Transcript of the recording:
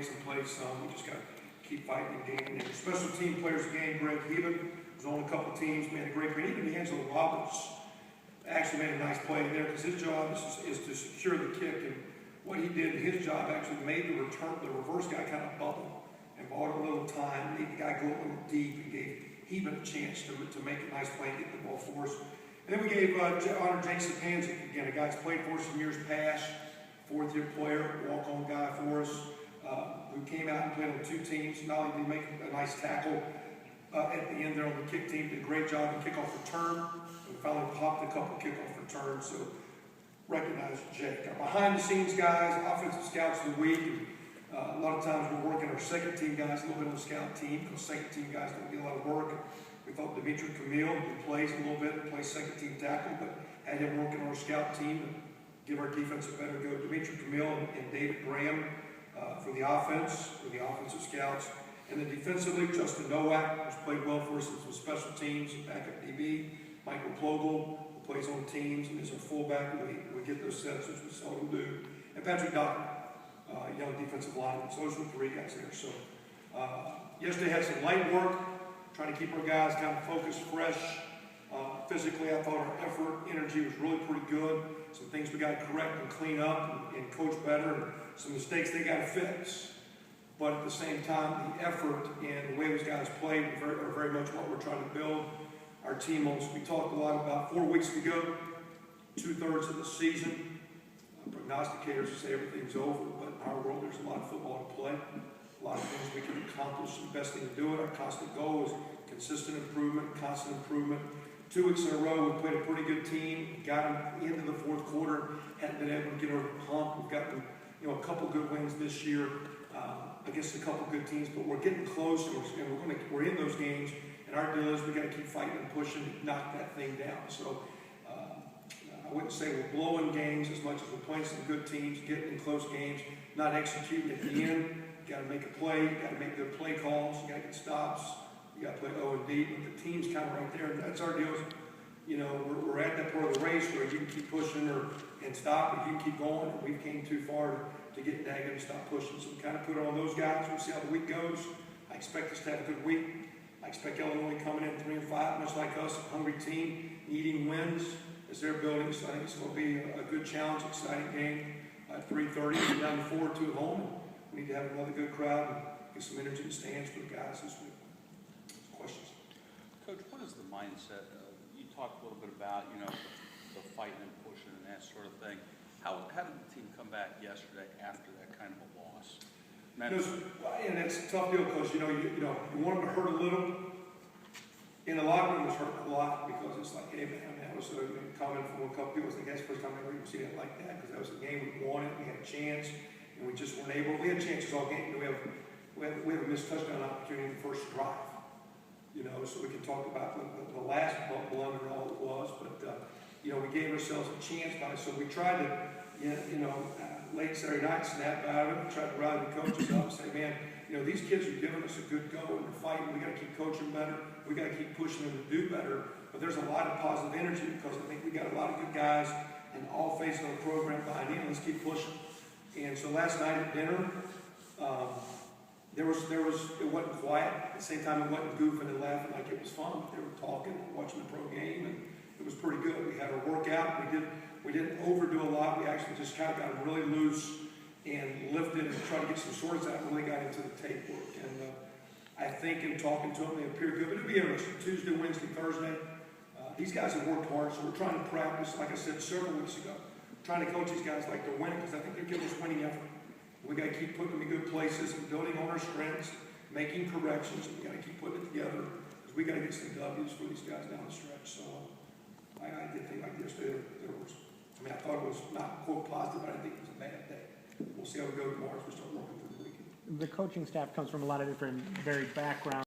some plays some. We just got to keep fighting and gaining. And special team players of the game, Greg Heben was on a couple teams, made a great play. Even D'Angelo Roberts actually made a nice play there because his job is to secure the kick. And what he did, his job actually made the reverse guy kind of bubble and bought a little time, made the guy go a little deep and gave Heben a chance to make a nice play and get the ball for us. And then we gave honor Jake Sapanzik, again, a guy that's played for us in years past, fourth-year player, walk-on guy for us, who came out and played on two teams. Not only did he make a nice tackle at the end there on the kick team, did a great job in kickoff return, and finally popped a couple kickoff returns, so recognize Jake. Our behind-the-scenes guys, offensive scouts of the week, and, a lot of times we're working our second-team guys a little bit on the scout team, because second-team guys don't get a lot of work. We thought Dimitri Camille, who plays a little bit, plays second-team tackle, but had him working on our scout team and give our defense a better go. Dimitri Camille and David Graham for the offensive scouts. And then defensively, Justin Nowak, who's played well for us in some special teams, backup DB. Michael Plogel, who plays on teams and is our fullback. We get those sets, which we seldom do. And Patrick Docker, young defensive lineman. So those were three guys there. So yesterday had some light work, trying to keep our guys kind of focused, fresh. Physically, I thought our effort, energy was really pretty good. Some things we got to correct and clean up and coach better, and some mistakes they got to fix. But at the same time, the effort and the way those guys played are very much what we're trying to build our team on. So we talked a lot about 4 weeks ago, 2/3 of the season. Prognosticators say everything's over, but in our world, there's a lot of football to play. A lot of things we can accomplish. The best thing to do it. Our constant goal is consistent improvement, constant improvement. 2 weeks in a row, we played a pretty good team. Got them into the fourth quarter. Hadn't been able to get over the hump. We've gotten, a couple good wins this year against a couple good teams, but we're getting close, and we're in those games. And our deal is we got to keep fighting and pushing to knock that thing down. So I wouldn't say we're blowing games as much as we're playing some good teams, getting in close games, not executing at the end. You got to make a play. You got to make good play calls. You got to get stops. You got to play O&D, but the team's kind of right there. And that's our deal. We're at that part of the race where you can keep pushing and stop, or you can keep going. And we came too far to get negative and stop pushing. So we kind of put it on those guys. We'll see how the week goes. I expect us to have a good week. I expect Illinois coming in 3-5, much like us, a hungry team, needing wins as they're building. So I think it's going to be a good challenge, exciting game at 3:30. We're down to 4-2 at home. We need to have another good crowd and get some energy in the stands for the guys this week. Questions? Coach, what is the mindset? You talked a little bit about, the fighting and pushing and that sort of thing. How did the team come back yesterday after that kind of a loss? And it's a tough deal because, you want them to hurt a little. In the locker room, it was hurting a lot because it's like, hey, man, that was a comment from a couple people. I think that's the first time I ever even seen it like that because that was a game we wanted. We had a chance, and we just weren't able. We had chances all game. We have a missed touchdown opportunity in the first drive. So we can talk about the last blunder and all it was, but we gave ourselves a chance by it. So we tried to, late Saturday night, snap out of it, tried to rally the coaches up and say, man, these kids are giving us a good go and they're fighting. We got to keep coaching better. We got to keep pushing them to do better. But there's a lot of positive energy because I think we got a lot of good guys in all phases of the program behind in. Let's keep pushing. And so last night at dinner, it wasn't quiet. At the same time, it wasn't goofing and laughing like it was fun. They were talking, watching the pro game, and it was pretty good. We had our workout. We didn't overdo a lot. We actually just kind of got them really loose and lifted and tried to get some swords out and really got into the tape work. And I think in talking to them, they appear good. But it'll be interesting. Tuesday, Wednesday, Thursday. These guys have worked hard, so we're trying to practice, like I said several weeks ago, trying to coach these guys like they're winning because I think they're giving us winning effort. We got to keep putting them in good places and building on our strengths, making corrections. We got to keep putting it together because we got to get some W's for these guys down the stretch. So I did think like yesterday I thought it was not quote positive, but I think it was a bad day. We'll see how we go tomorrow as we start working through the weekend. The coaching staff comes from a lot of different varied backgrounds.